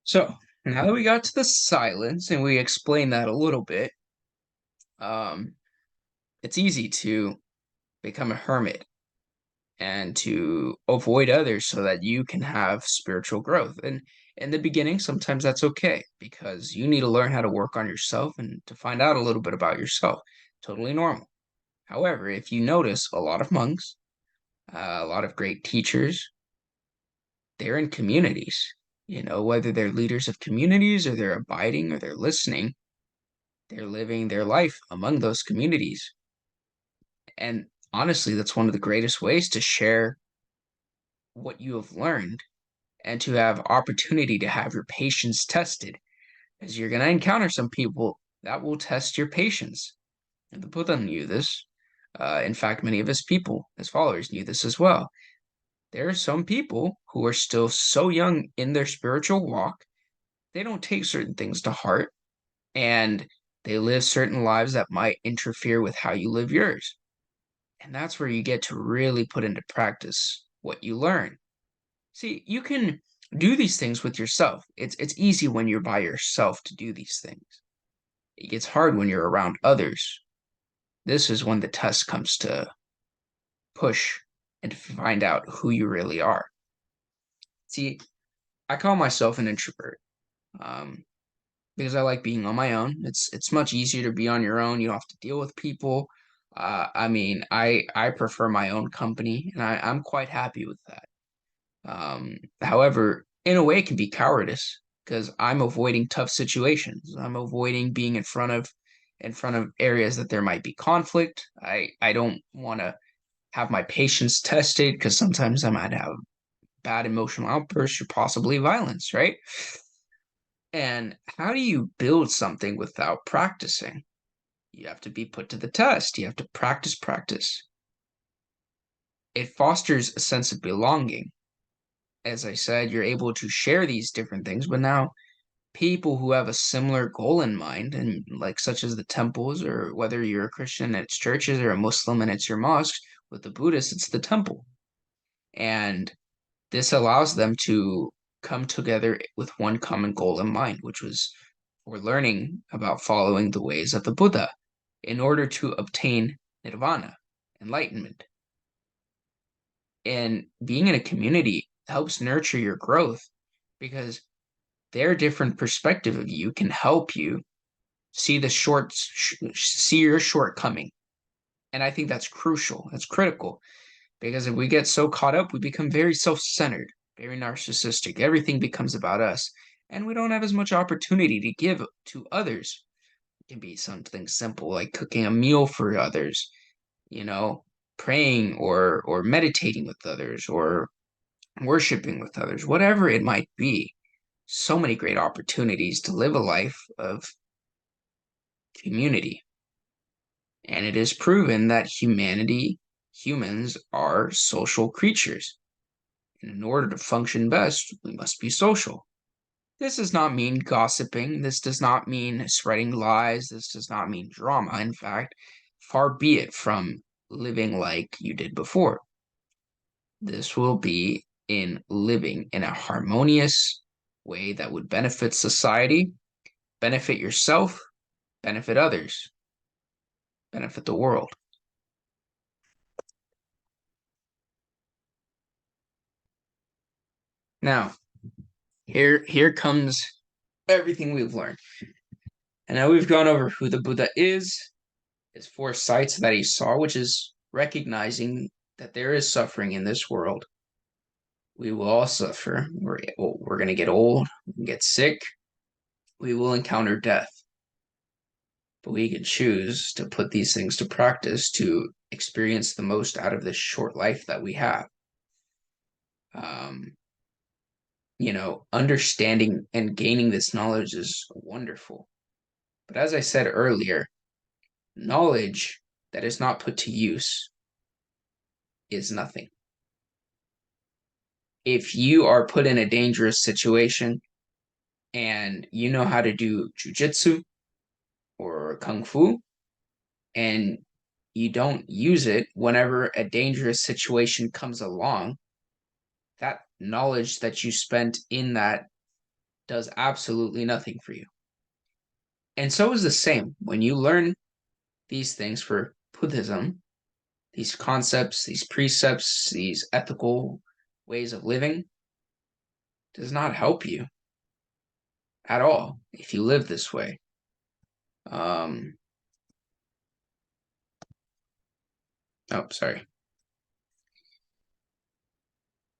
So now that we got to the silence and we explained that a little bit, um, it's easy to become a hermit and to avoid others so that you can have spiritual growth. And in the beginning, sometimes that's okay because you need to learn how to work on yourself and to find out a little bit about yourself. Totally normal. However, if you notice a lot of monks, a lot of great teachers, they're in communities. Whether they're leaders of communities or they're abiding or they're listening, they're living their life among those communities. And honestly, that's one of the greatest ways to share what you have learned and to have opportunity to have your patience tested, as you're going to encounter some people that will test your patience. And the Buddha knew this. In fact, many of his people, his followers, knew this as well. There are some people who are still so young in their spiritual walk, they don't take certain things to heart, and they live certain lives that might interfere with how you live yours. And that's where you get to really put into practice what you learn. See, you can do these things with yourself. It's easy when you're by yourself to do these things. It gets hard when you're around others. This is when the test comes to push and to find out who you really are. See, I call myself an introvert um, because I like being on my own. It's much easier to be on your own. You don't have to deal with people. I prefer my own company, and I'm quite happy with that. However, in a way, it can be cowardice because I'm avoiding tough situations. I'm avoiding being in front of areas that there might be conflict. I don't want to have my patience tested because sometimes I might have bad emotional outbursts or possibly violence, right? And how do you build something without practicing? You have to be put to the test. You have to practice, practice. It fosters a sense of belonging. As I said, you're able to share these different things, but now people who have a similar goal in mind, and like such as the temples, or whether you're a Christian and it's churches or a Muslim and it's your mosques, with the Buddhists, it's the temple. And this allows them to come together with one common goal in mind, which was for learning about following the ways of the Buddha in order to obtain nirvana, enlightenment. And being in a community helps nurture your growth because their different perspective of you can help you see your shortcoming. And I think that's crucial. That's critical because if we get so caught up, we become very self-centered, very narcissistic. Everything becomes about us, and we don't have as much opportunity to give to others. It can be something simple like cooking a meal for others, you know, praying or meditating with others or worshiping with others, whatever it might be. So many great opportunities to live a life of community. And it is proven that humans are social creatures. And in order to function best, we must be social. This does not mean gossiping. This does not mean spreading lies. This does not mean drama. In fact, far be it from living like you did before. This will be in living in a harmonious way that would benefit society, benefit yourself, benefit others, benefit the world. Now, here comes everything we've learned. And now we've gone over who the Buddha is, his four sights that he saw, which is recognizing that there is suffering in this world. We will all suffer. We're going to get old, get sick. We will encounter death. But we can choose to put these things to practice to experience the most out of this short life that we have. Um, Understanding and gaining this knowledge is wonderful. But as I said earlier, knowledge that is not put to use is nothing. If you are put in a dangerous situation and you know how to do jujitsu or kung fu, and you don't use it whenever a dangerous situation comes along, that knowledge that you spent in that does absolutely nothing for you. And so is the same when you learn these things for Buddhism, these concepts, these precepts, these ethical ways of living, does not help you at all if you live this way. Um, oh, sorry.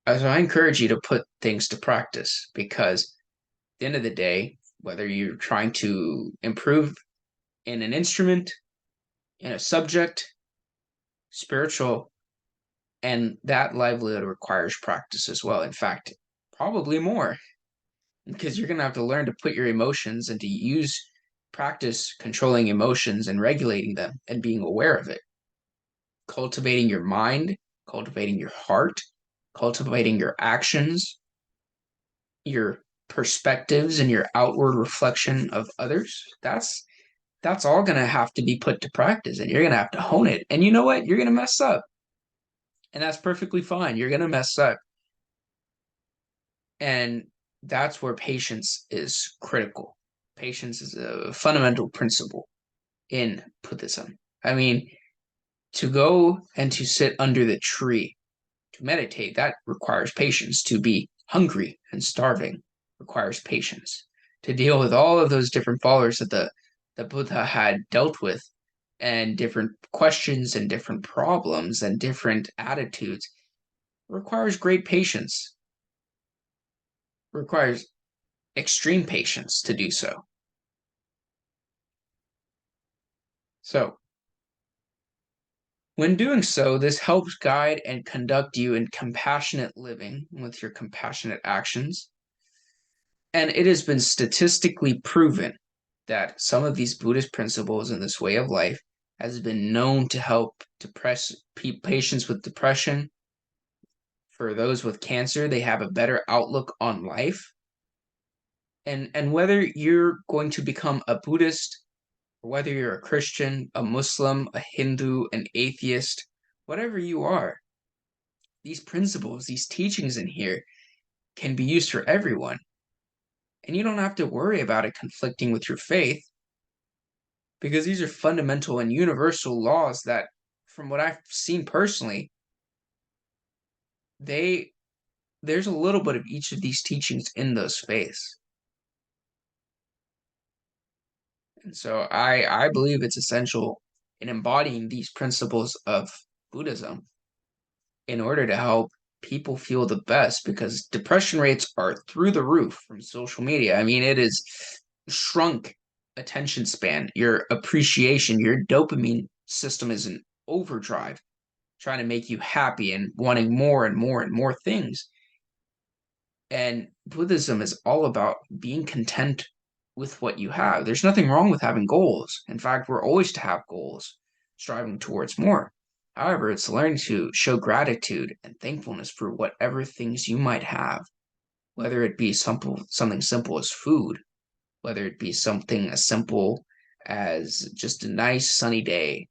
So I encourage you to put things to practice because at the end of the day, whether you're trying to improve in an instrument, in a subject, spiritual, and that livelihood requires practice as well. In fact, probably more because you're going to have to learn to put your emotions and to use practice controlling emotions and regulating them and being aware of it, cultivating your mind, cultivating your heart, cultivating your actions, your perspectives and your outward reflection of others. That's all going to have to be put to practice and you're going to have to hone it. And you know what? You're going to mess up. And that's perfectly fine. You're going to mess up. And that's where patience is critical. Patience is a fundamental principle in Buddhism. I mean, to go and to sit under the tree to meditate, that requires patience. To be hungry and starving requires patience. To deal with all of those different followers that the Buddha had dealt with, and different questions and different problems and different attitudes, requires great patience. Requires extreme patience to do so. So, when doing so, this helps guide and conduct you in compassionate living with your compassionate actions. And it has been statistically proven that some of these Buddhist principles in this way of life has been known to help patients with depression. For those with cancer, they have a better outlook on life. And whether you're going to become a Buddhist, or whether you're a Christian, a Muslim, a Hindu, an atheist, whatever you are, these principles, these teachings in here can be used for everyone. And you don't have to worry about it conflicting with your faith because these are fundamental and universal laws that, from what I've seen personally, they there's a little bit of each of these teachings in those faiths. And so I believe it's essential in embodying these principles of Buddhism in order to help people feel the best because depression rates are through the roof from social media. I mean, it is shrunk attention span, your appreciation, your dopamine system is in overdrive, trying to make you happy and wanting more and more and more things. And Buddhism is all about being content with what you have. There's nothing wrong with having goals. In fact, we're always to have goals, striving towards more. However, it's learning to show gratitude and thankfulness for whatever things you might have, whether it be something simple as food, whether it be something as simple as just a nice sunny day.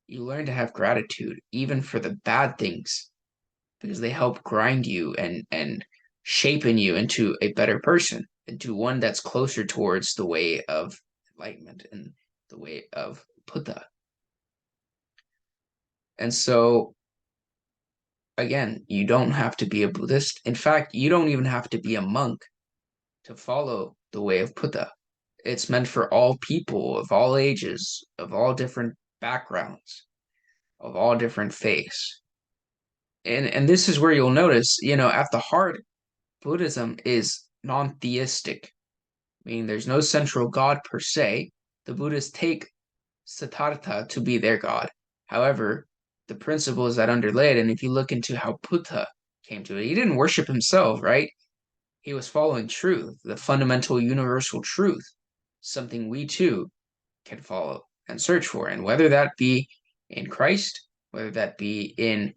You learn to have gratitude even for the bad things because they help grind you and shapen you into a better person, into one that's closer towards the way of enlightenment and the way of Buddha. And so, again, you don't have to be a Buddhist. In fact, you don't even have to be a monk to follow the way of Buddha. It's meant for all people of all ages, of all different backgrounds, of all different faiths. And this is where you'll notice, at the heart, Buddhism is non-theistic, meaning there's no central god per se. The Buddhists take Siddhartha to be their god. However, the principles that underlay it, and if you look into how Buddha came to it, he didn't worship himself, right? He was following truth, the fundamental universal truth, something we too can follow and search for. And whether that be in Christ, whether that be in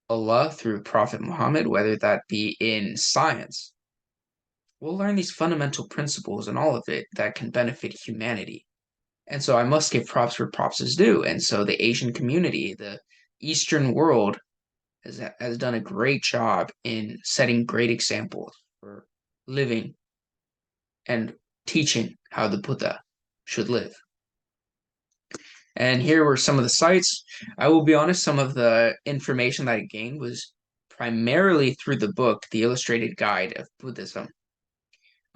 Allah through Prophet Muhammad, whether that be in science, we'll learn these fundamental principles and all of it that can benefit humanity. And so I must give props where props is due. And so the Asian community, the Eastern world, has done a great job in setting great examples for living and teaching how the Buddha should live. And here were some of the sites. I will be honest, some of the information that I gained was primarily through the book, The Illustrated Guide of Buddhism.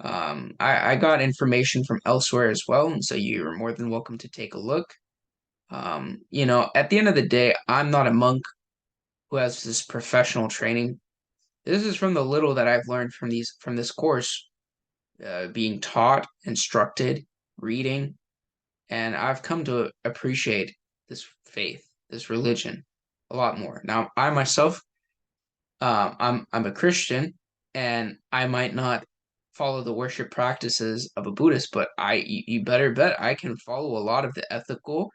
I got information from elsewhere as well, and so you're more than welcome to take a look. At the end of the day, I'm not a monk who has this professional training. This is from the little that I've learned from this course, being taught, instructed, reading, and I've come to appreciate this faith, this religion, a lot more. Now, I myself, I'm a Christian, and I might not follow the worship practices of a Buddhist, but you better bet I can follow a lot of the ethical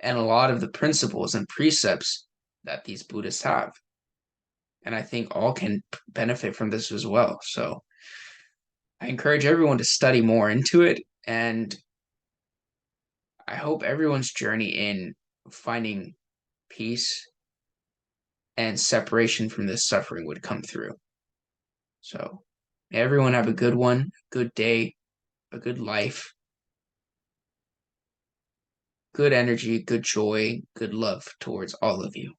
and a lot of the principles and precepts that these Buddhists have. And I think all can benefit from this as well. So I encourage everyone to study more into it, and I hope everyone's journey in finding peace and separation from this suffering would come through. So, may everyone have a good one, good day, a good life, good energy, good joy, good love towards all of you.